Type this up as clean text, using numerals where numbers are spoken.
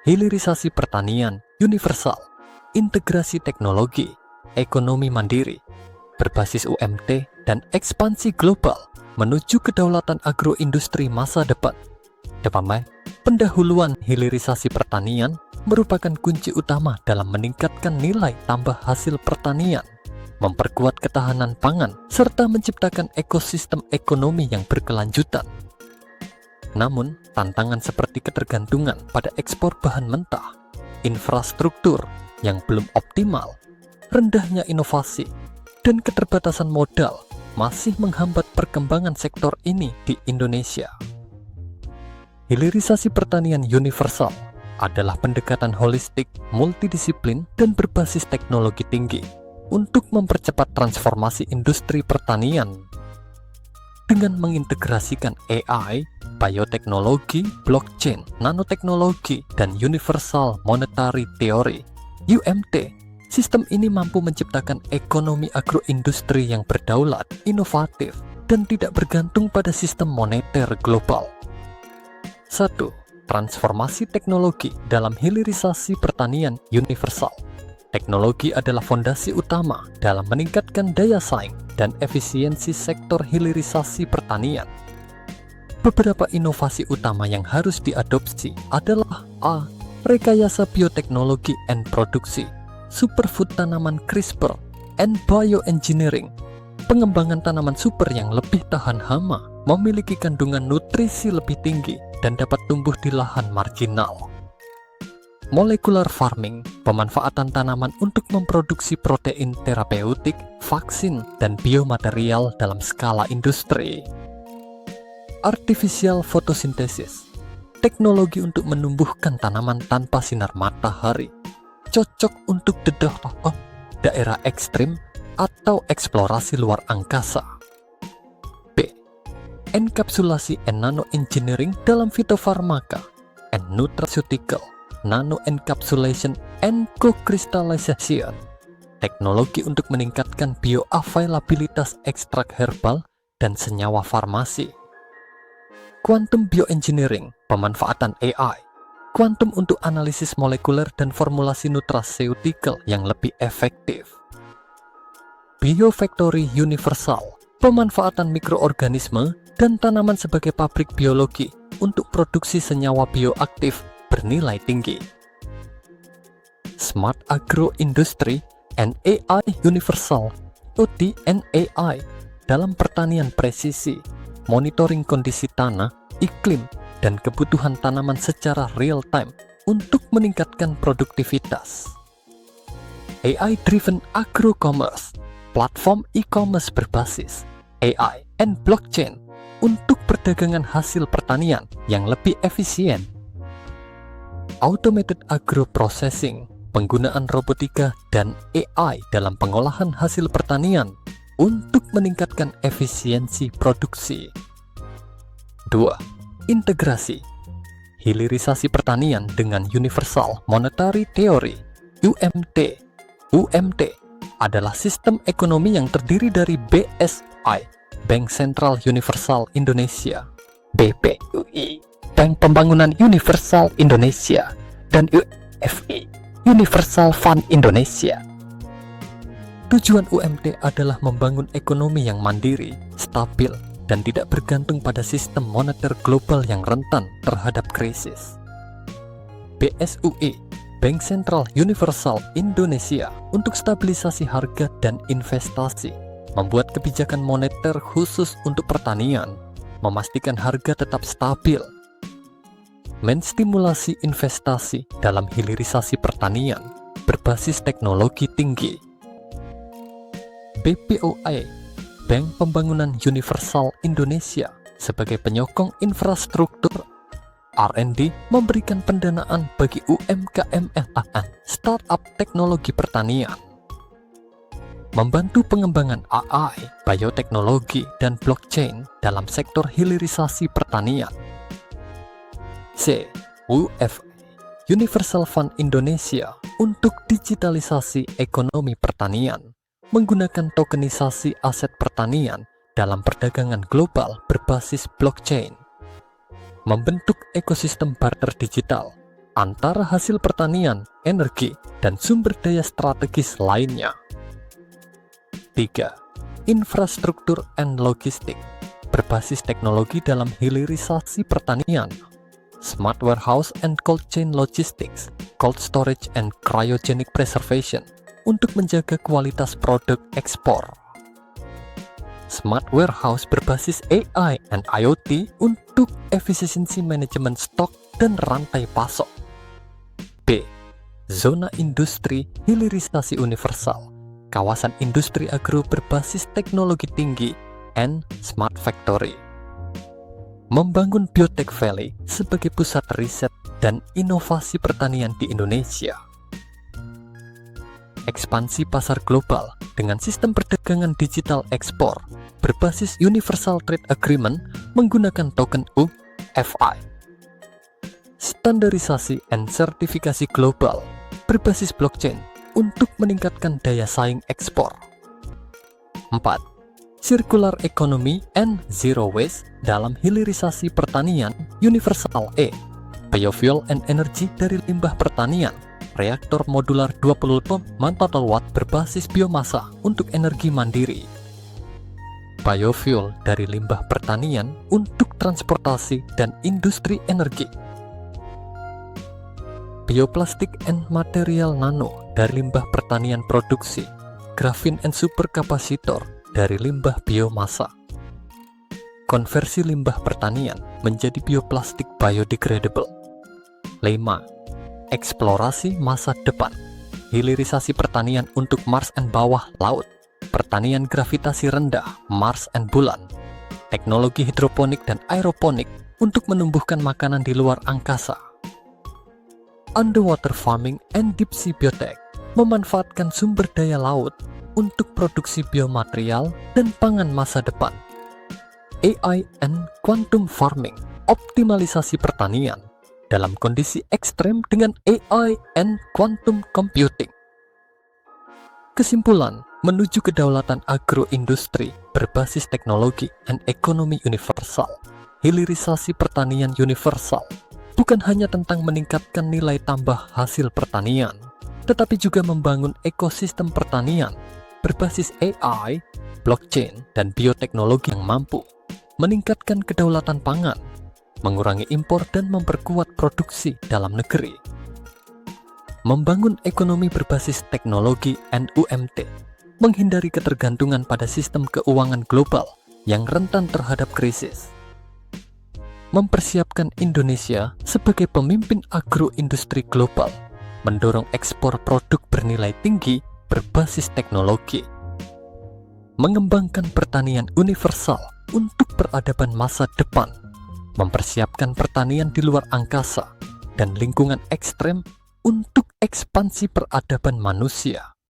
hilirisasi pertanian universal, integrasi teknologi, ekonomi mandiri, berbasis UMT, dan ekspansi global menuju kedaulatan agroindustri masa depan. Pendahuluan hilirisasi pertanian merupakan kunci utama dalam meningkatkan nilai tambah hasil pertanian, memperkuat ketahanan pangan, serta menciptakan ekosistem ekonomi yang berkelanjutan. Namun, tantangan seperti ketergantungan pada ekspor bahan mentah, infrastruktur yang belum optimal, rendahnya inovasi, dan keterbatasan modal masih menghambat perkembangan sektor ini di Indonesia. Hilirisasi pertanian universal adalah pendekatan holistik, multidisiplin, dan berbasis teknologi tinggi untuk mempercepat transformasi industri pertanian. Dengan mengintegrasikan AI, bioteknologi, blockchain, nanoteknologi, dan universal monetary theory (UMT), sistem ini mampu menciptakan ekonomi agroindustri yang berdaulat, inovatif, dan tidak bergantung pada sistem moneter global. 1. Transformasi teknologi dalam hilirisasi pertanian universal. Teknologi adalah fondasi utama dalam meningkatkan daya saing dan efisiensi sektor hilirisasi pertanian. Beberapa inovasi utama yang harus diadopsi adalah A. Rekayasa bioteknologi and produksi, superfood tanaman CRISPR, and bioengineering, pengembangan tanaman super yang lebih tahan hama, memiliki kandungan nutrisi lebih tinggi, dan dapat tumbuh di lahan marginal. Molecular farming, pemanfaatan tanaman untuk memproduksi protein terapeutik, vaksin, dan biomaterial dalam skala industri. Artificial photosynthesis, teknologi untuk menumbuhkan tanaman tanpa sinar matahari, cocok untuk daerah ekstrim atau eksplorasi luar angkasa. B. Enkapsulasi and nanoengineering dalam phytofarmaka and nutraceutical, nano encapsulation and co-crystallization, teknologi untuk meningkatkan bioavailabilitas ekstrak herbal dan senyawa farmasi. Quantum bioengineering, pemanfaatan AI, kuantum untuk analisis molekuler dan formulasi nutraceutical yang lebih efektif. Biofactory universal, pemanfaatan mikroorganisme dan tanaman sebagai pabrik biologi untuk produksi senyawa bioaktif bernilai tinggi. Smart Agro Industry and AI Universal (OT&AI) dalam pertanian presisi, monitoring kondisi tanah, iklim, dan kebutuhan tanaman secara real-time untuk meningkatkan produktivitas. AI-driven agro-commerce, platform e-commerce berbasis AI and blockchain untuk perdagangan hasil pertanian yang lebih efisien. Automated agro-processing, penggunaan robotika dan AI dalam pengolahan hasil pertanian untuk meningkatkan efisiensi produksi. 2. Integrasi, hilirisasi pertanian dengan Universal Monetary Theory (UMT). UMT adalah sistem ekonomi yang terdiri dari BSI, Bank Sentral Universal Indonesia, BPUI, Bank Pembangunan Universal Indonesia, dan UFI, Universal Fund Indonesia. Tujuan UMT adalah membangun ekonomi yang mandiri, stabil, dan tidak bergantung pada sistem moneter global yang rentan terhadap krisis. BSUI, Bank Sentral Universal Indonesia, untuk stabilisasi harga dan investasi, membuat kebijakan moneter khusus untuk pertanian, memastikan harga tetap stabil, menstimulasi investasi dalam hilirisasi pertanian berbasis teknologi tinggi. BPOI, Bank Pembangunan Universal Indonesia, sebagai penyokong infrastruktur R&D, memberikan pendanaan bagi UMKM startup teknologi pertanian, membantu pengembangan AI, bioteknologi, dan blockchain dalam sektor hilirisasi pertanian. C. UFI, Universal Fund Indonesia, untuk digitalisasi ekonomi pertanian, menggunakan tokenisasi aset pertanian dalam perdagangan global berbasis blockchain, membentuk ekosistem barter digital antara hasil pertanian, energi, dan sumber daya strategis lainnya. 3. Infrastruktur and logistik, berbasis teknologi dalam hilirisasi pertanian, smart warehouse and cold chain logistics, cold storage and cryogenic preservation, untuk menjaga kualitas produk ekspor. Smart warehouse berbasis AI and IoT untuk efisiensi manajemen stok dan rantai pasok. B. Zona industri hilirisasi universal, kawasan industri agro berbasis teknologi tinggi and smart factory. Membangun Biotech Valley sebagai pusat riset dan inovasi pertanian di Indonesia. Ekspansi pasar global dengan sistem perdagangan digital ekspor berbasis Universal Trade Agreement menggunakan token UFI. Standarisasi and sertifikasi global berbasis blockchain untuk meningkatkan daya saing ekspor. 4. Circular Economy and Zero Waste dalam hilirisasi pertanian Universal E, Biofuel and Energy dari limbah pertanian, reaktor modular 20 MW berbasis biomasa untuk energi mandiri. Biofuel dari limbah pertanian untuk transportasi dan industri energi. Bioplastik and material nano dari limbah pertanian produksi, grafin and superkapasitor dari limbah biomasa. Konversi limbah pertanian menjadi bioplastik biodegradable. 5. Eksplorasi masa depan, hilirisasi pertanian untuk Mars and bawah laut, pertanian gravitasi rendah, Mars and bulan, teknologi hidroponik dan aeroponik untuk menumbuhkan makanan di luar angkasa. Underwater farming and deep sea biotech memanfaatkan sumber daya laut untuk produksi biomaterial dan pangan masa depan. AI and quantum farming, optimalisasi pertanian dalam kondisi ekstrem dengan AI and quantum computing. Kesimpulan, menuju kedaulatan agroindustri berbasis teknologi dan ekonomi universal, hilirisasi pertanian universal bukan hanya tentang meningkatkan nilai tambah hasil pertanian, tetapi juga membangun ekosistem pertanian berbasis AI, blockchain, dan bioteknologi yang mampu meningkatkan kedaulatan pangan, mengurangi impor dan memperkuat produksi dalam negeri. Membangun ekonomi berbasis teknologi NUMT, menghindari ketergantungan pada sistem keuangan global yang rentan terhadap krisis. Mempersiapkan Indonesia sebagai pemimpin agroindustri global, mendorong ekspor produk bernilai tinggi berbasis teknologi. Mengembangkan pertanian universal untuk peradaban masa depan, mempersiapkan pertanian di luar angkasa dan lingkungan ekstrem untuk ekspansi peradaban manusia.